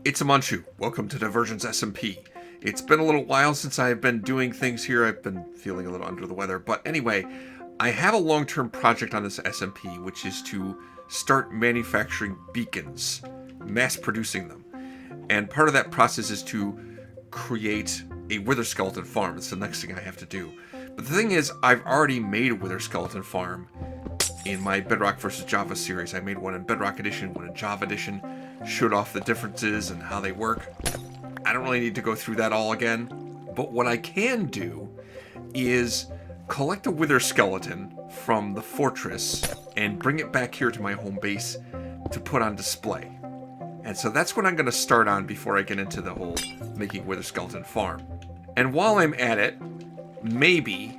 It's a Manchu. Welcome to Divergence SMP. It's been a little while since I've been doing things here. I've been feeling a little under the weather. But anyway, I have a long-term project on this SMP, which is to start manufacturing beacons, mass producing them. And part of that process is to create a wither skeleton farm. It's the next thing I have to do. But the thing is, I've already made a wither skeleton farm in my Bedrock versus Java series. I made one in Bedrock Edition, one in Java Edition, showed off the differences and how they work. I don't really need to go through that all again, but what I can do is collect a wither skeleton from the fortress and bring it back here to my home base to put on display. And so that's what I'm going to start on before I get into the whole making wither skeleton farm. And while I'm at it, maybe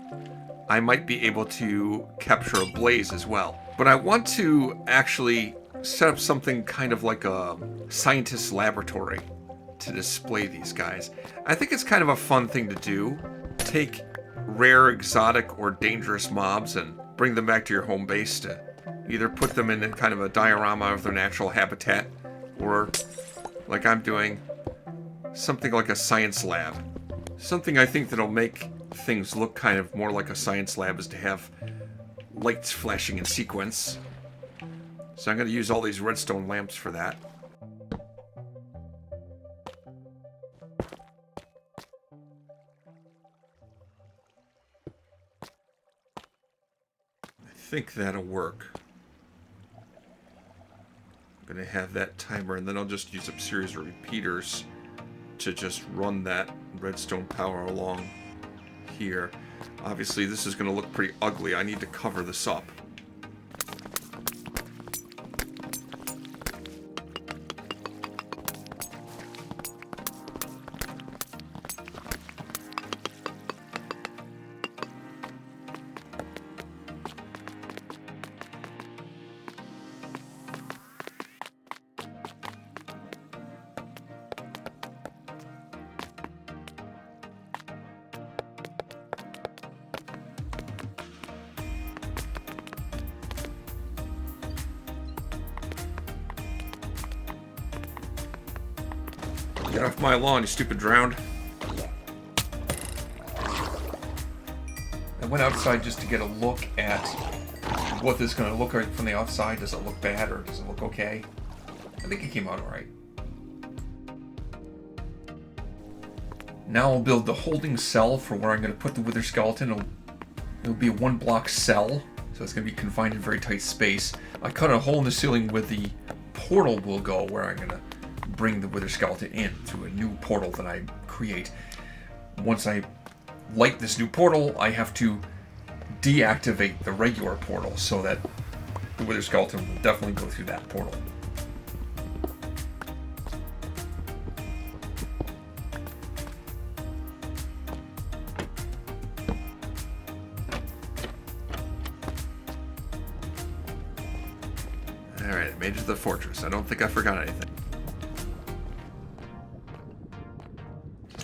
I might be able to capture a blaze as well. But I want to actually set up something kind of like a scientist's laboratory to display these guys. I think it's kind of a fun thing to do. Take rare, exotic, or dangerous mobs and bring them back to your home base to either put them in kind of a diorama of their natural habitat, or, like I'm doing, something like a science lab. Something I think that'll make things look kind of more like a science lab is to have lights flashing in sequence. So I'm going to use all these redstone lamps for that. I think that'll work. I'm going to have that timer, and then I'll just use a series of repeaters to just run that redstone power along here. Obviously, this is going to look pretty ugly. I need to cover this up. Get off my lawn, you stupid drowned. I went outside just to get a look at what this is going to look like from the outside. Does it look bad or does it look okay? I think it came out alright. Now I'll build the holding cell for where I'm going to put the wither skeleton. It'll be a 1-block cell, so it's going to be confined in very tight space. I cut a hole in the ceiling where the portal will go, where I'm going to bring the wither skeleton in through a new portal that I create. Once I light this new portal, I have to deactivate the regular portal so that the wither skeleton will definitely go through that portal. Alright, I made it to the fortress. I don't think I forgot anything.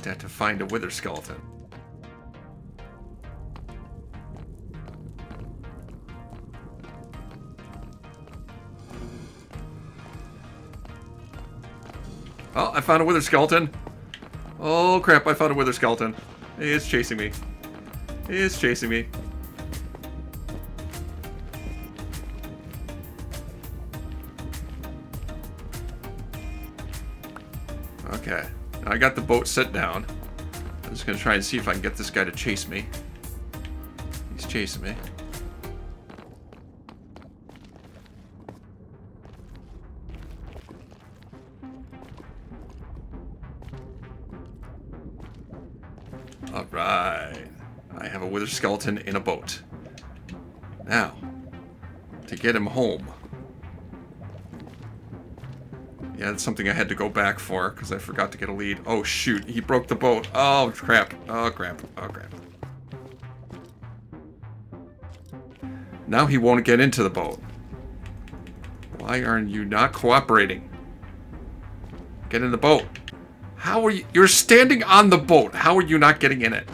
Have to find a wither skeleton. Oh, I found a wither skeleton. Oh crap, I found a wither skeleton. It's chasing me. It's chasing me. Okay. I got the boat set down. I'm just going to try and see if I can get this guy to chase me. He's chasing me. Alright. I have a wither skeleton in a boat. Now, to get him home. Yeah, that's something I had to go back for, because I forgot to get a lead. Oh, shoot. He broke the boat. Oh, crap. Oh, crap. Oh, crap. Now he won't get into the boat. Why are you not cooperating? Get in the boat. How are you? You're standing on the boat. How are you not getting in it?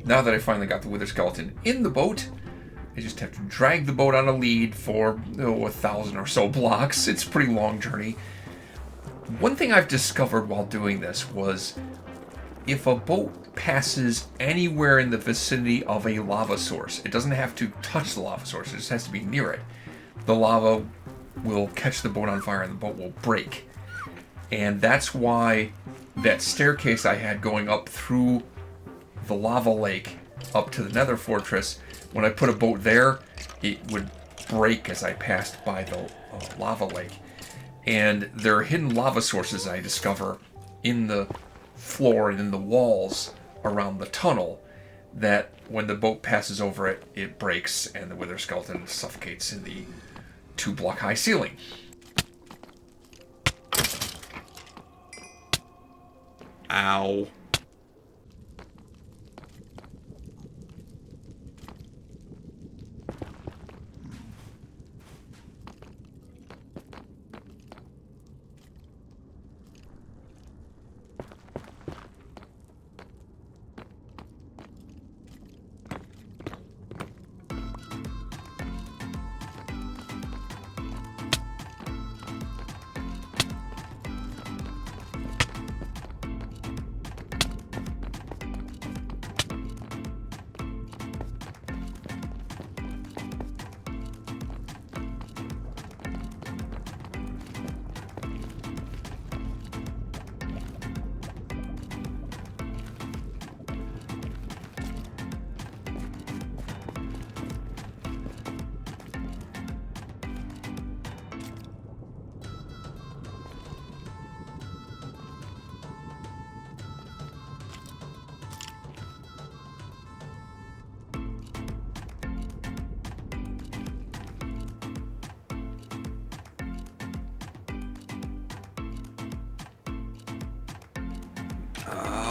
Now that I finally got the wither skeleton in the boat, I just have to drag the boat on a lead for 1,000 or so blocks. It's a pretty long journey. One thing I've discovered while doing this was if a boat passes anywhere in the vicinity of a lava source, it doesn't have to touch the lava source, it just has to be near it. The lava will catch the boat on fire and the boat will break. And that's why that staircase I had going up through the lava lake up to the Nether Fortress, when I put a boat there, it would break as I passed by the lava lake. And there are hidden lava sources I discover in the floor and in the walls around the tunnel that when the boat passes over it, it breaks and the Wither Skeleton suffocates in the 2-block high ceiling. Ow.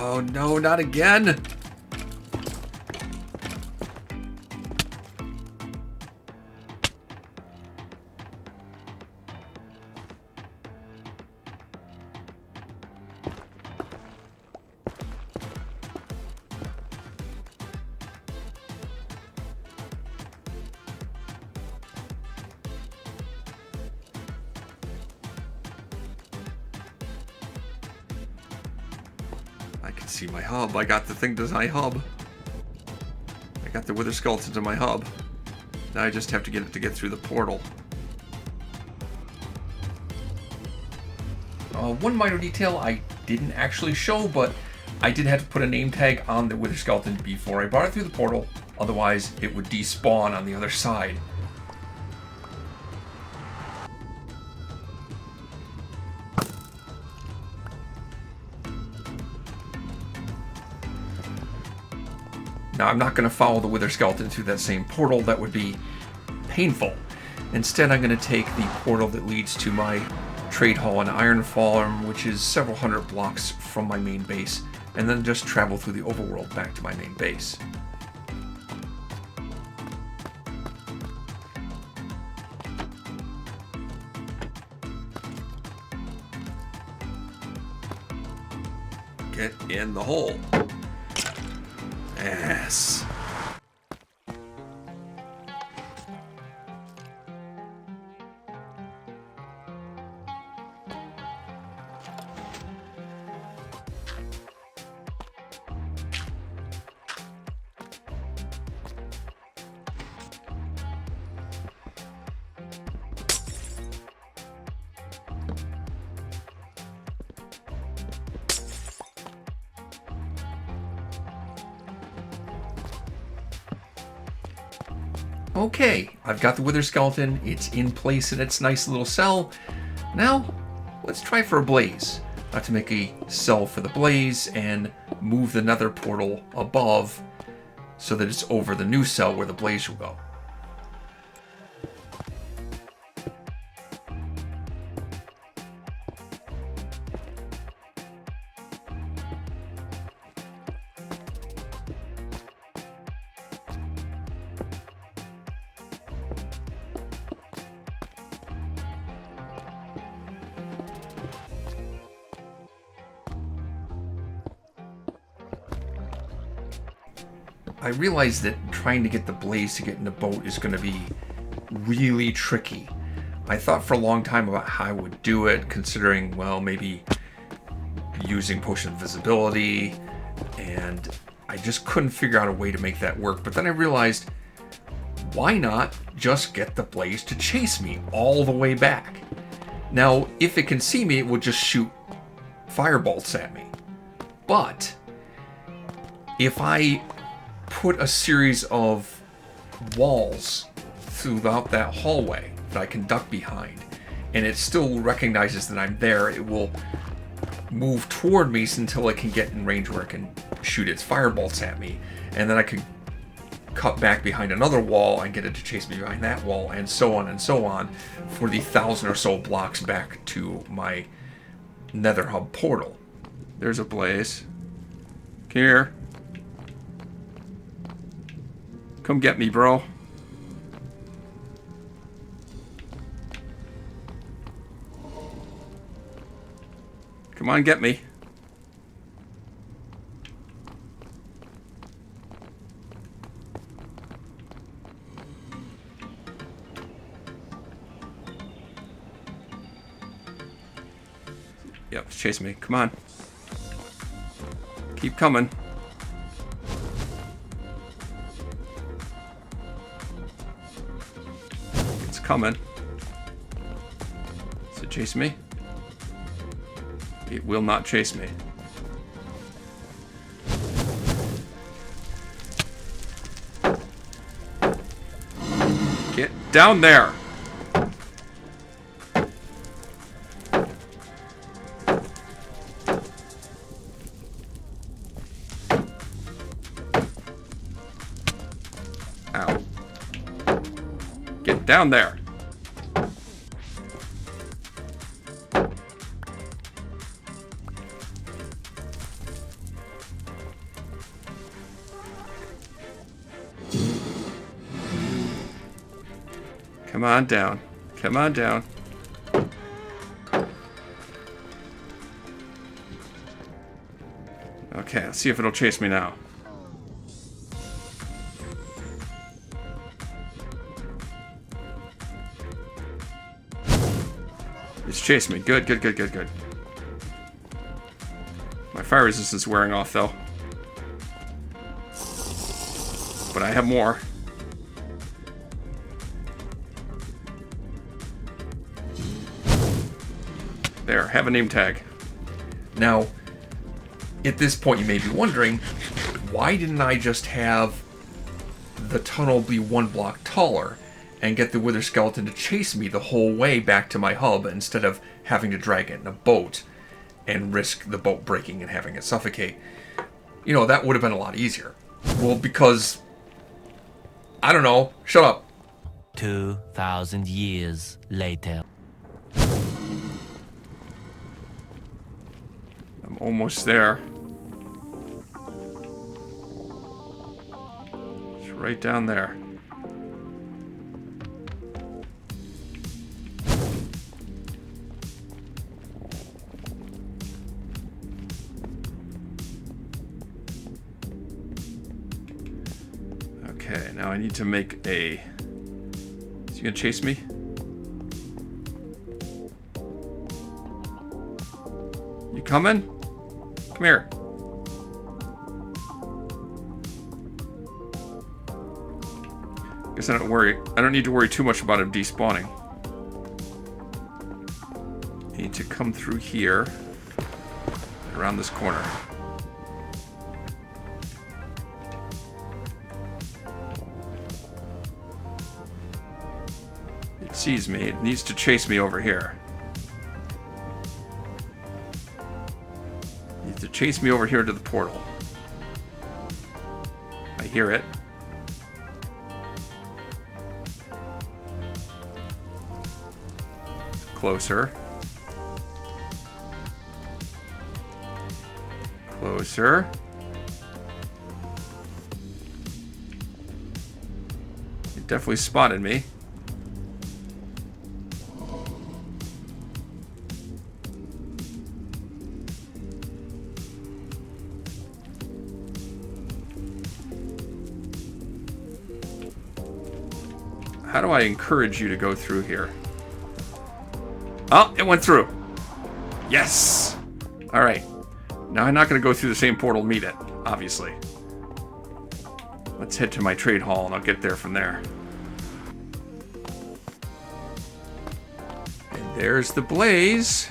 Oh no, not again! I can see my hub. I got the thing to my hub. I got the Wither Skeleton to my hub. Now I just have to get it to get through the portal. One minor detail I didn't actually show, but I did have to put a name tag on the Wither Skeleton before I brought it through the portal. Otherwise, it would despawn on the other side. Now, I'm not going to follow the Wither Skeleton through that same portal. That would be painful. Instead, I'm going to take the portal that leads to my trade hall and iron farm, which is several hundred blocks from my main base, and then just travel through the overworld back to my main base. Get in the hole. Yes. Okay, I've got the Wither Skeleton. It's in place in its nice little cell. Now, let's try for a blaze. I have to make a cell for the blaze and move the nether portal above so that it's over the new cell where the blaze will go. I realized that trying to get the blaze to get in the boat is going to be really tricky. I thought for a long time about how I would do it, considering, well, maybe using Potion of Visibility, and I just couldn't figure out a way to make that work. But then I realized, why not just get the blaze to chase me all the way back? Now, if it can see me, it will just shoot firebolts at me. But if I put a series of walls throughout that hallway that I can duck behind, and it still recognizes that I'm there, it will move toward me until it can get in range where it can shoot its firebolts at me, and then I could cut back behind another wall and get it to chase me behind that wall, and so on for the 1,000 or so blocks back to my Nether Hub portal. There's a blaze. Come here. Come get me, bro. Come on, get me. Yep, chase me. Come on. Keep coming. It's coming. Does it chase me? It will not chase me. Get down there! Ow. Get down there! Come on down. Come on down. Okay, let's see if it'll chase me now. It's chased me. Good, good, good, good, good. My fire resistance is wearing off, though. But I have more. There, have a name tag. Now, at this point you may be wondering, why didn't I just have the tunnel be one block taller and get the Wither Skeleton to chase me the whole way back to my hub instead of having to drag it in a boat and risk the boat breaking and having it suffocate? You know, that would have been a lot easier. Well, because... I don't know. Shut up. 2,000 years later. I'm almost there. It's right down there. Okay, now I need to make a... Is he gonna chase me? You coming? Come here. Guess I don't need to worry too much about him despawning. I need to come through here, around this corner. It sees me. It needs to chase me over here. It needs to chase me over here to the portal. I hear it. Closer. Closer. It definitely spotted me. How do I encourage you to go through here? Oh, it went through. Yes! Alright. Now I'm not going to go through the same portal to meet it, obviously. Let's head to my trade hall and I'll get there from there. And there's the blaze.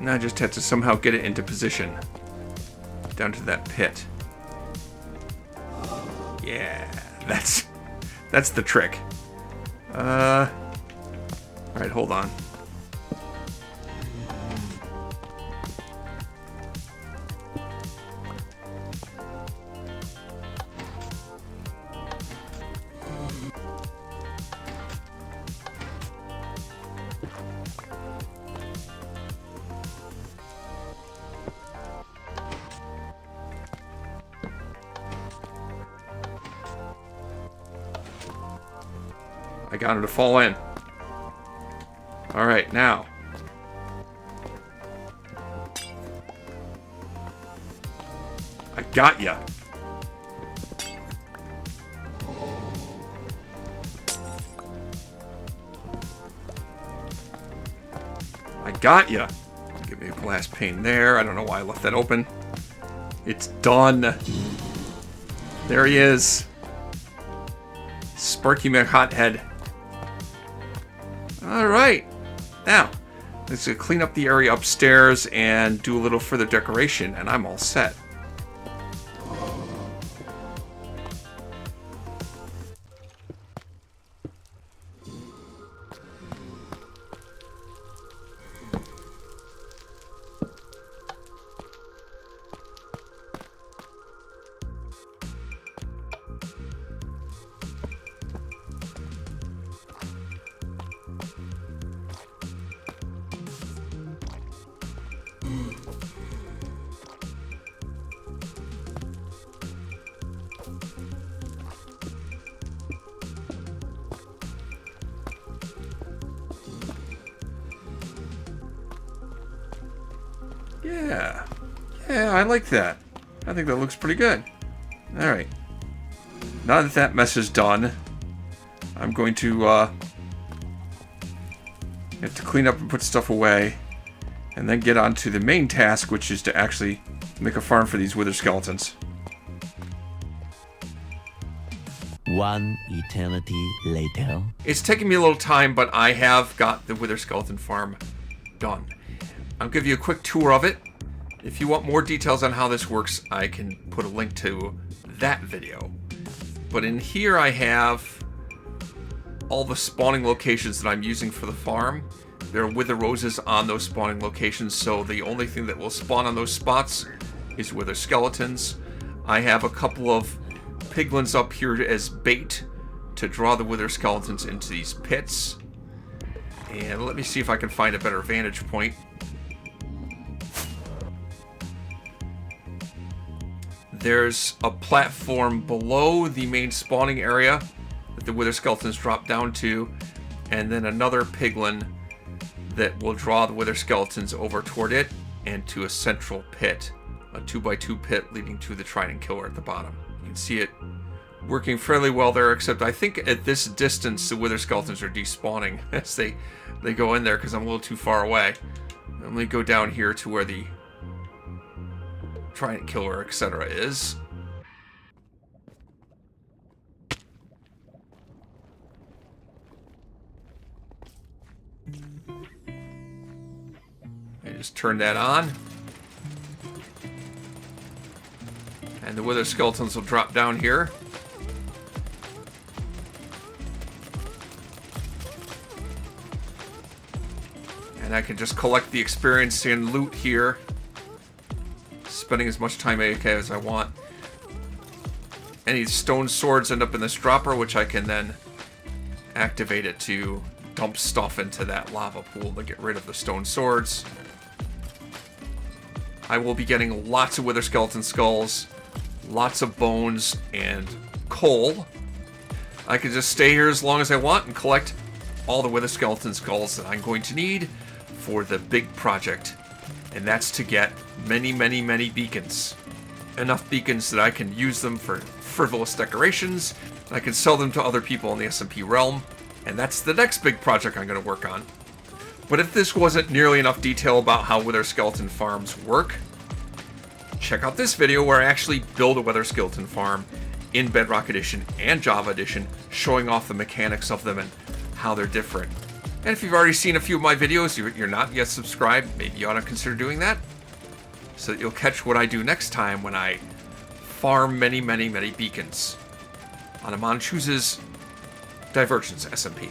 Now I just have to somehow get it into position. Down to that pit. Yeah, that's the trick. Alright, hold on. I got him to fall in. Alright, now. I got ya. I got ya. Give me a glass pane there. I don't know why I left that open. It's done. There he is. Sparky McHothead. Alright. Now, let's clean up the area upstairs and do a little further decoration, and I'm all set. Yeah. Yeah, I like that. I think that looks pretty good. Alright. Now that that mess is done, I'm going to have to clean up and put stuff away, and then get on to the main task, which is to actually make a farm for these wither skeletons. One eternity later. It's taking me a little time, but I have got the wither skeleton farm done. I'll give you a quick tour of it. If you want more details on how this works, I can put a link to that video. But in here I have all the spawning locations that I'm using for the farm. There are wither roses on those spawning locations, so the only thing that will spawn on those spots is wither skeletons. I have a couple of piglins up here as bait to draw the wither skeletons into these pits. And let me see if I can find a better vantage point. There's a platform below the main spawning area that the wither skeletons drop down to, and then another piglin that will draw the wither skeletons over toward it and to a central pit, a 2x2 pit leading to the trident killer at the bottom. You can see it working fairly well there, except I think at this distance the wither skeletons are despawning as they go in there because I'm a little too far away. Let me go down here to where the trident killer, etc. is. I just turn that on. And the wither skeletons will drop down here. And I can just collect the experience and loot here, spending as much time AFK as I want. Any stone swords end up in this dropper, which I can then activate it to dump stuff into that lava pool to get rid of the stone swords. I will be getting lots of wither skeleton skulls, lots of bones, and coal. I can just stay here as long as I want and collect all the wither skeleton skulls that I'm going to need for the big project. And that's to get many, many, many beacons. Enough beacons that I can use them for frivolous decorations, I can sell them to other people in the SMP realm, and that's the next big project I'm going to work on. But if this wasn't nearly enough detail about how Wither Skeleton farms work, check out this video where I actually build a Wither Skeleton farm in Bedrock Edition and Java Edition, showing off the mechanics of them and how they're different. And if you've already seen a few of my videos, you're not yet subscribed, maybe you ought to consider doing that, so that you'll catch what I do next time when I farm many, many, many beacons on Amon Chooses Divergence SMP.